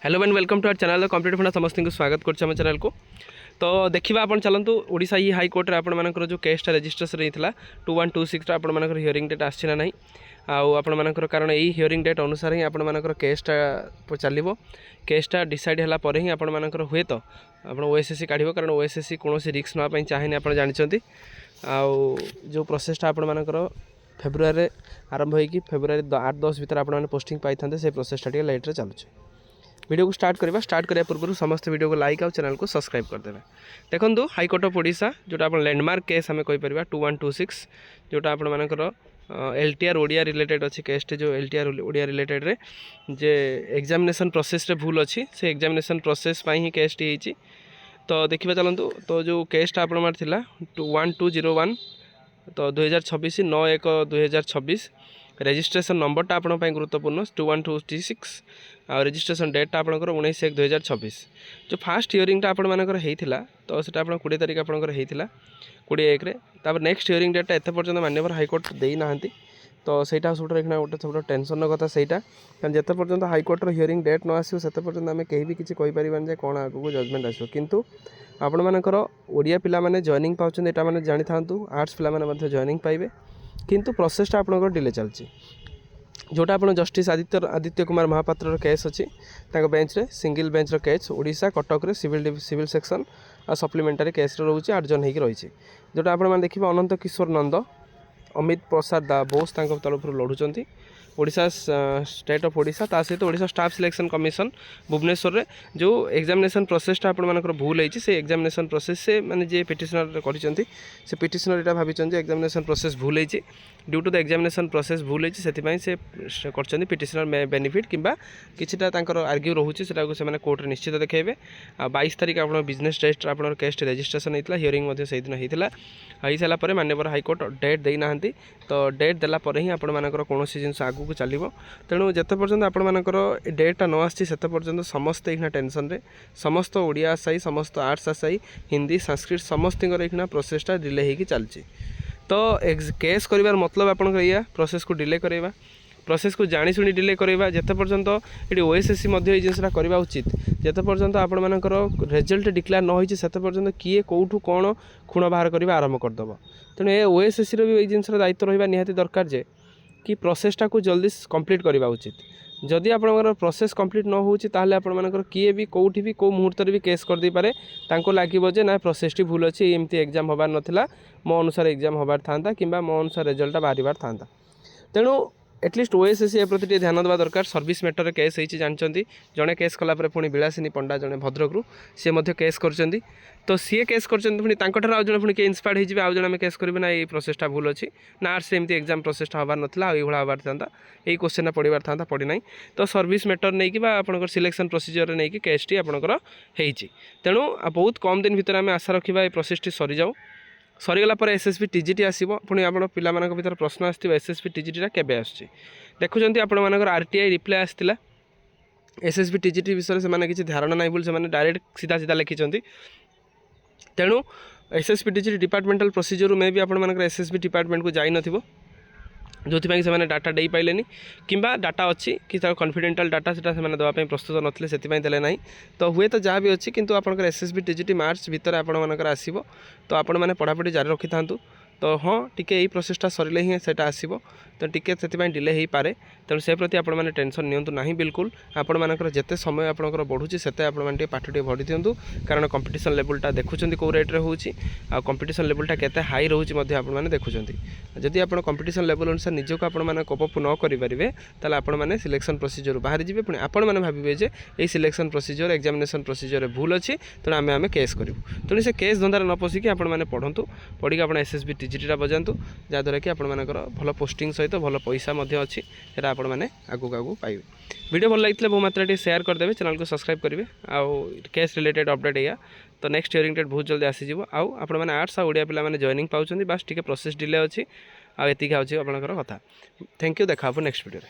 Hello and welcome to our channel complete फंडा समस्त को स्वागत करम चैनल को। तो देखा आप चलतु ओडिशा ही हाईकोर्ट रे आपर जो केसटा रजिस्ट्रेशन होता 2126 आपर हियरिंग डेट आसी ना आपर कारण यही हियरिंग डेट अनुसार ही आपर केसटा चलो केसटा डिसाइड है ही आपर हुए तो आप ओएसएससी काढ़ कारण ओएसएससी कौन रिस्क नापी चाहे आप जानते जो प्रोसेसटा आपर फेब्रुआरी आरंभ होगी फेब्रुआरी 8-10 भितर आप पोस्टिंग पाई था से प्रोसेसटा टे लेट्रे चलुचे। वीडियो को स्टार्ट करने पूर्व समस्त वीडियो को लाइक और चैनल को सब्सक्राइब करदे। देखो हाईकोर्ट ऑफ ओडिशा जोटा आप लैंडमार्क केस आम कहीपर 2126 जोटा आपर एलटीआर ओडिया रिलेटेड अच्छी केसटे जो एलटीआर ओडिया रिलेटेड रे जे एग्जामिनेशन प्रोसेस रे भूल अच्छी से एग्जामिनेशन प्रोसेस ही केसटी होती। तो देखा चलतु तो जो केसटा आप 1201 तो 2026 9/1/2026 रेजिस्ट्रेशन नंबरटा आपंपाई गुरुत्वपूर्ण 2126 आ रेजिस्ट्रेशन डेटा आपंकर 19/1/2026 जो फास्ट हियरिंगटा आपर होता तो सीटा आप 20 तारीख आपंकर होता 20/1 नेक्स्ट हियरिंग डेटा एत पर्यटन माननीय हाईकोर्ट देना तो सहीटा सब गोटे सब टेंशन कथा सहीटा कारण जिते पर्यटन हाईकोर्टर हियरिंग डेट न आसो से पर्यटन आम कहीं भी किसी कहींपारे कौन आगे जजमेंट आसो किंतु आपण मानकर ओडिया पिला माने जॉइनिंग पाउछन एटा माने जानि थांतु आर्ट्स पिला माने मध्ये जॉइनिंग पाइबे किंतु प्रोसेसटा आपनकर डिले चलची जोटा आपण जस्टिस आदित्य कुमार महापात्र केस अच्छी बेंच रे सिंगल बेंच रो केस ओडिशा कटक रे सिविल सेक्शन आ सप्लीमेंटारी केस रोचे 8 जन होगी रही जोटा आपण माने देखिबा अनंत किशोर नंद अमित प्रसाद बोस तरफ लड़ुंट ओडिशा स्टेट ऑफ ओडिशा ता सहित Odisha staff selection commission Bhubaneswar रे जो एग्जामिनेशन प्रोसेसटा आपनकर भूल होती से एग्जामिनेशन प्रोसेस से माने जे पिटिशनर करिसेंती से पिटिशनर एटा भाबिचन जे एग्जामिनेशन प्रोसेस भूल होती due to the examination process भूल होती से करछंती पिटिशनर बेनिफिट किंबा किछिटा तांकर आर्ग्यू रहउची सेटा को से कोर्ट रे निश्चित देखेबे। 22 तारीख आपण बिजनेस रजिस्टर आपण केस रजिस्ट्रेशन होता हियरिंग मध्ये से दिन होता हो सारा पर माननीय हाईकोर्ट डेट देना तो डेट देला पर ही आपर कौन जिन आगू चलो तेणु जिते पर्यटन आपर डेटा न आसी पर्यटन समस्त यहाँ टेंशन रे समस्त ओडिया आसाई समस्त आर्ट्स आसाई हिंदी संस्कृत समस्त यहाँ प्रोसेसटा डिले होगी चलती। तो केस कर मतलब आप प्रोसेस को डिले करवा प्रोसेस को जाशुणी डिले करवा जिते पर्यंत ये ओएसएससी ये जिनसा करवा उचित जिते पर्यंत आपर रिजल्ट डिक्लेयर न होती से पर्यंत किए कौटू कौन खुण बाहर करवा आरंभ करदेव तेणु ये ओएसएससी भी ये जिनस दायित्व रहा निहाती दरकार जे कि प्रोसेसटा को जल्दी कंप्लीट करवा उचित जदि आपंकर प्रोसेस कंप्लीट न होची ताहले आपंकर किए भी कौटी भी कौ मुहूर्त भी केस कर दे पारे तांको लागिबो जे ना प्रोसेसटी भूल अच्छी एमती एग्जाम होबार नथिला मो अनुसार एग्जाम होबार थांता किंबा मो अनुसार रिजल्ट बाहर थांता तेणु एटलिस्ट ओएसएससी प्रति ध्यान देवा दरकार। सर्विस मैटर केस होती जानते जड़े केस कलापर पुणी विलासिनी पंडा जड़े भद्रकरू सी केस कर तो सी केस कर आउ जड़े पुणी किए इन्स्पायर्ड होगी आउ जड़े केस करेंगे ना ये प्रोसेसटा भूल अच्छी ना आर्ट्स एमती एग्जाम प्रोसेसटा हबार नाला ये हबार था यही क्वेश्चन पढ़ार था पड़ी ना तो सर्विस मैटर नहीं आप सिलेक्शन प्रोसीजर नहीं कि केसटी आपंकर होती तेणु बहुत कम दिन भितर आम आशा रखा ये प्रोसेसटी सरी जाऊ सरीगला पर एसएसबी टीजीटी आसो पुणी आप भर प्रश्न आसो एसएसबी टीजीटा केबे आसुची देखुं आपर आरटीआई रिप्लाई आसाला एसएसबी टीजीटी विषय से किसी धारणा ना बोली से डायरेक्ट सीधा सीधा लिखिं तेणु एसएसबी टीजीटी डिपार्टमेंटल प्रोसीजर में भी आप एसएसबी डिपार्टमेंट को जाइन थो जो से डाटा दे पाइले कि डाटा अच्छी कि कॉन्फिडेंशियल डाटा से देवाई प्रस्तुत नथिले से देले ना तो हुए तो जहाँ भी अच्छी किंतु आपंकर एसएसबी टीजीटी मार्च भितर आपर आसो तो आपण मैंने पढ़ापढ़ी जारी रखी था तो हाँ टी यही प्रोसेसटा सरिले ही से आसो तो टी से डिले हो पारे तेणु से प्रति आप टेंशन नियंतु ना बिल्कुल आपण मानकर जिते समय आपंकर बढ़ुची से आपटे पाठ टे बढ़ी दिंतु कारण कंपटीशन लेवलटा देखुं कौ रेट्रे होची आ कंपटीशन लेवलटा केते हाई रोचे आपने देखुं जदि आप कंपटीशन लेवल अनुसार निजक आपने कोप न करेंगे ताले आपण मैंने सिलेक्शन प्रोसीजर बाहर जी पुणी आपण मैंने भावे जे ये सिलेक्शन प्रोसीजर एग्जामिनेशन प्रोसीजर भूल अच्छी तेणु आम केस करूँ तेणु से केस धंदार न पशिकी आपने पढ़ु पढ़ी आप एसएसबी टीजीटा बजातु जहाँद्वारा कि आपर भल पोस्टिंग सहित भल पैसा अच्छी है आपण मैंने आगू आगू पाइबे। वीडियो भल लगी बहु मात्रा शेयर करदे चैनल को सब्सक्राइब करेंगे आउ केस रिलेटेड अपडेट या तो नेक्स्ट हियरिंग डेट बहुत जल्दी आसीज आउ आपण मैंने आर्ट्स और ओडिया पिला माने जॉइनिंग पाउछंती बास टिके प्रोसेस डिले अच्छी आती कथा। थैंक यू देखा नेक्स्ट वीडियो।